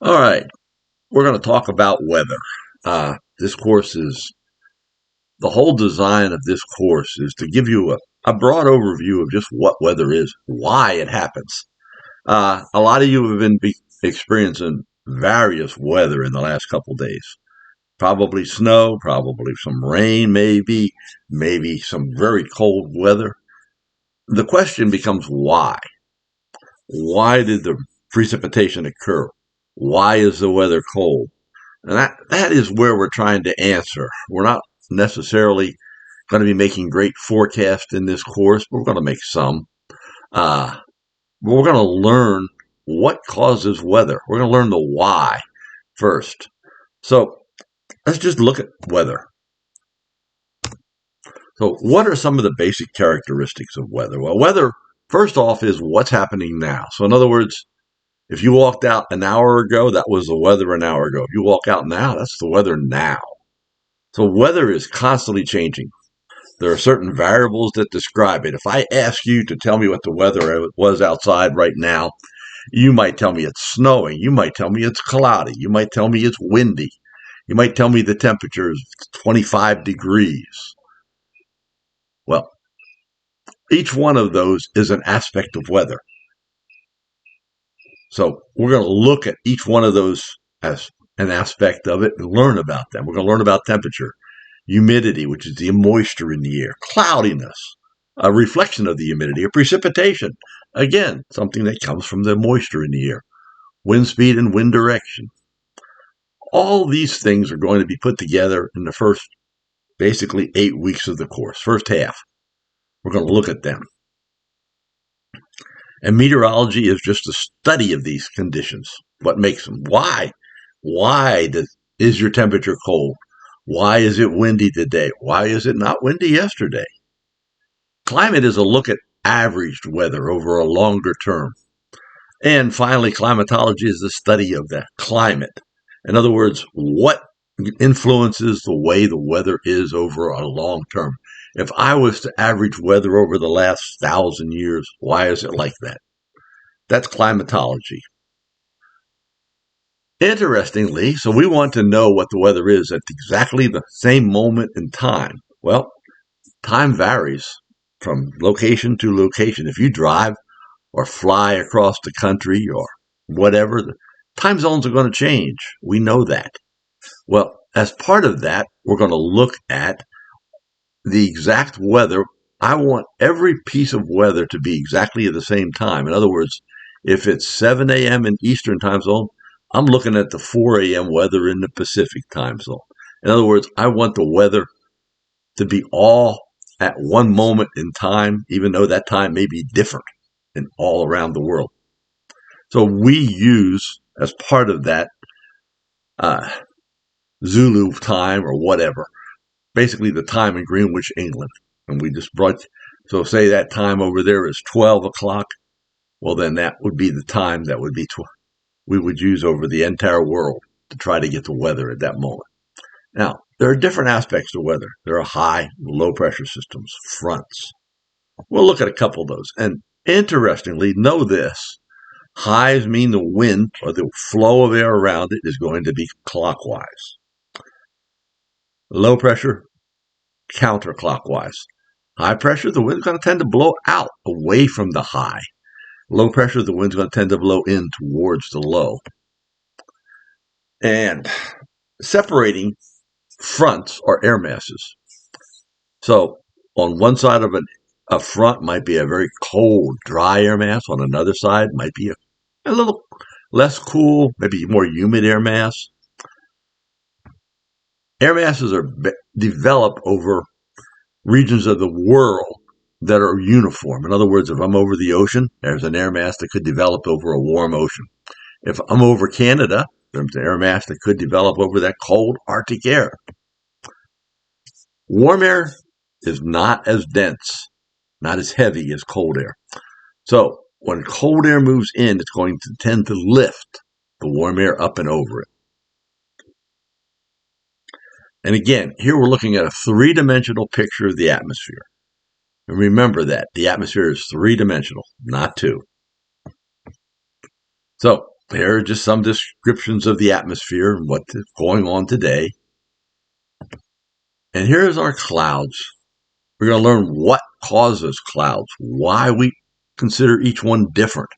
All right, we're going to talk about weather. This course is the whole design of this course is to give you a broad overview of just what weather is, why it happens. A lot of you have been experiencing various weather in the last couple of days. Probably snow, probably some rain, maybe some very cold weather. The question becomes why? Why did the precipitation occur? Why is the weather cold? And that is where we're trying to answer. We're not necessarily going to be making great forecasts in this course. We're going to make some. But we're going to learn what causes weather. We're going to learn the why first. So let's just look at weather. So what are some of the basic characteristics of weather? Well, weather, first off, is what's happening now. So in other words, if you walked out an hour ago, that was the weather an hour ago. If you walk out now, that's the weather now. So weather is constantly changing. There are certain variables that describe it. If I ask you to tell me what the weather was outside right now, you might tell me it's snowing. You might tell me it's cloudy. You might tell me it's windy. You might tell me the temperature is 25 degrees. Well, each one of those is an aspect of weather. So we're going to look at each one of those as an aspect of it and learn about them. We're going to learn about temperature, humidity, which is the moisture in the air, cloudiness, a reflection of the humidity, or precipitation, again, something that comes from the moisture in the air, wind speed and wind direction. All these things are going to be put together in the first, basically, 8 weeks of the course, first half. We're going to look at them. And meteorology is just a study of these conditions. What makes them? Why? Is your temperature cold? Why is it windy today? Why is it not windy yesterday? Climate is a look at averaged weather over a longer term. And finally, climatology is the study of the climate. In other words, what influences the way the weather is over a long term? If I was to average weather over the last 1,000 years, why is it like that? That's climatology. Interestingly, so we want to know what the weather is at exactly the same moment in time. Well, time varies from location to location. If you drive or fly across the country or whatever, the time zones are going to change. We know that. Well, as part of that, we're going to look at the exact weather. I want every piece of weather to be exactly at the same time. In other words, if it's 7 a.m. in Eastern time zone, I'm looking at the 4 a.m. weather in the Pacific time zone. In other words, I want the weather to be all at one moment in time, even though that time may be different in all around the world. So we use, as part of that, Zulu time or whatever, basically the time in Greenwich, England. And we just so say that time over there is 12 o'clock. Well, then that would be the time that would be we would use over the entire world to try to get the weather at that moment. Now, there are different aspects of weather. There are high, low pressure systems, fronts. We'll look at a couple of those. And interestingly, know this. Highs mean the wind or the flow of air around it is going to be clockwise. Low pressure, counterclockwise. High pressure, the wind's going to tend to blow out away from the high. Low pressure, the wind's going to tend to blow in towards the low. And separating fronts are air masses. So on one side of a front might be a very cold, dry air mass. On another side might be a little less cool, maybe more humid air mass. Air masses are developed over regions of the world that are uniform. In other words, if I'm over the ocean, there's an air mass that could develop over a warm ocean. If I'm over Canada, there's an air mass that could develop over that cold Arctic air. Warm air is not as dense, not as heavy as cold air. So when cold air moves in, it's going to tend to lift the warm air up and over it. And again, here we're looking at a three-dimensional picture of the atmosphere. And remember that the atmosphere is three-dimensional, not two. So Here are just some descriptions of the atmosphere and what's going on today. And here's our clouds. We're going to learn what causes clouds, why we consider each one different.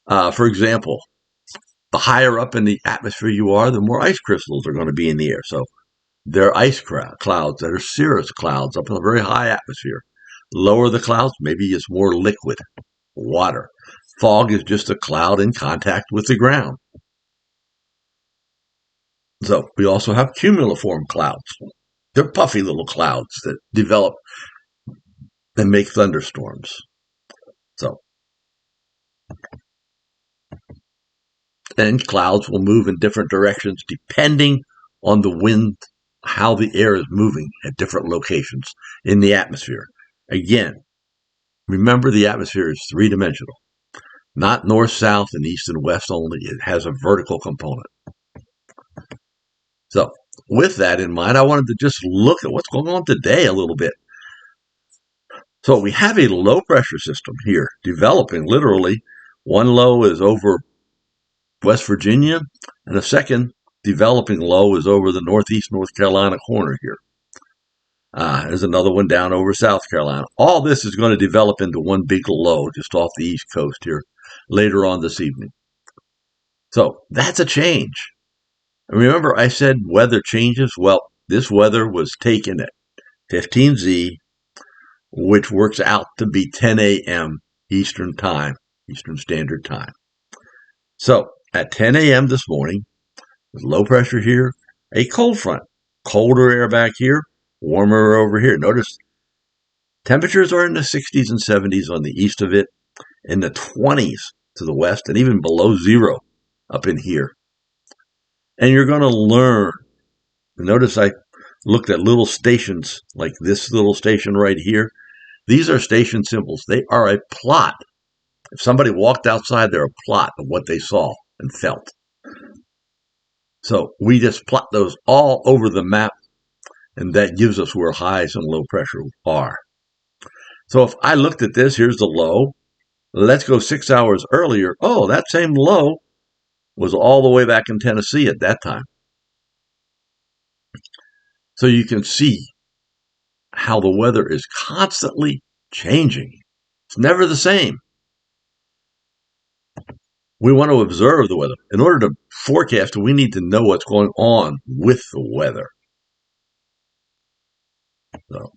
For example, the higher up in the atmosphere you are, the more ice crystals are going to be in the air. So there are ice clouds that are cirrus clouds up in a very high atmosphere. Lower the clouds, maybe it's more liquid, water. Fog is just a cloud in contact with the ground. So we also have cumuliform clouds. They're puffy little clouds that develop and make thunderstorms. So, and clouds will move in different directions depending on the wind, how the air is moving at different locations in the atmosphere. Again, remember the atmosphere is three-dimensional, not north, south, and east and west only. It has a vertical component. So with that in mind, I wanted to just look at what's going on today a little bit. So we have a low pressure system here developing literally. One low is over West Virginia, and a second developing low is over the northeast North Carolina corner here. There's another one down over South Carolina. All this is going to develop into one big low just off the east coast here later on this evening. So that's a change. And remember, I said weather changes. Well, this weather was taken at 15Z, which works out to be 10 a.m. Eastern Time, Eastern Standard Time. So at 10 a.m. this morning, with low pressure here, a cold front, colder air back here, warmer over here. Notice temperatures are in the 60s and 70s on the east of it, in the 20s to the west, and even below zero up in here. And you're going to learn. Notice I looked at little stations like this little station right here. These are station symbols. They are a plot. If somebody walked outside, they're a plot of what they saw and felt. So we just plot those all over the map, and that gives us where highs and low pressure are. So if I looked at this, here's the low. Let's go 6 hours earlier. Oh, that same low was all the way back in Tennessee at that time. So you can see how the weather is constantly changing. It's never the same. We want to observe the weather. In order to forecast, we need to know what's going on with the weather. So,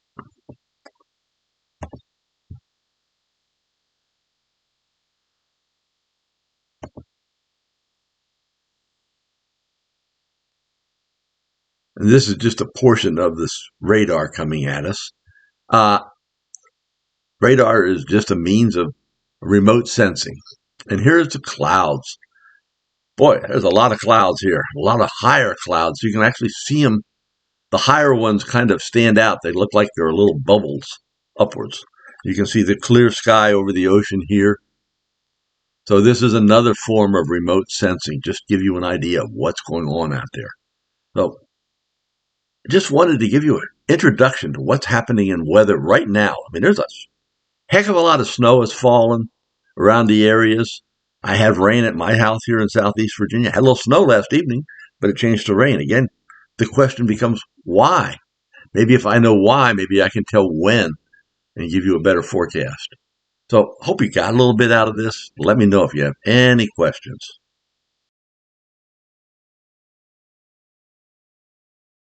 and this is just a portion of this radar coming at us. Radar is just a means of remote sensing. And here's the clouds. Boy, there's a lot of clouds here, a lot of higher clouds. You can actually see them. The higher ones kind of stand out. They look like they're little bubbles upwards. You can see the clear sky over the ocean here. So this is another form of remote sensing, just to give you an idea of what's going on out there. So I just wanted to give you an introduction to what's happening in weather right now. I mean, there's a heck of a lot of snow has fallen around the areas. I have rain at my house here in Southeast Virginia. I had a little snow last evening, but it changed to rain. Again, the question becomes why? Maybe if I know why, maybe I can tell when and give you a better forecast. So hope you got a little bit out of this. Let me know if you have any questions.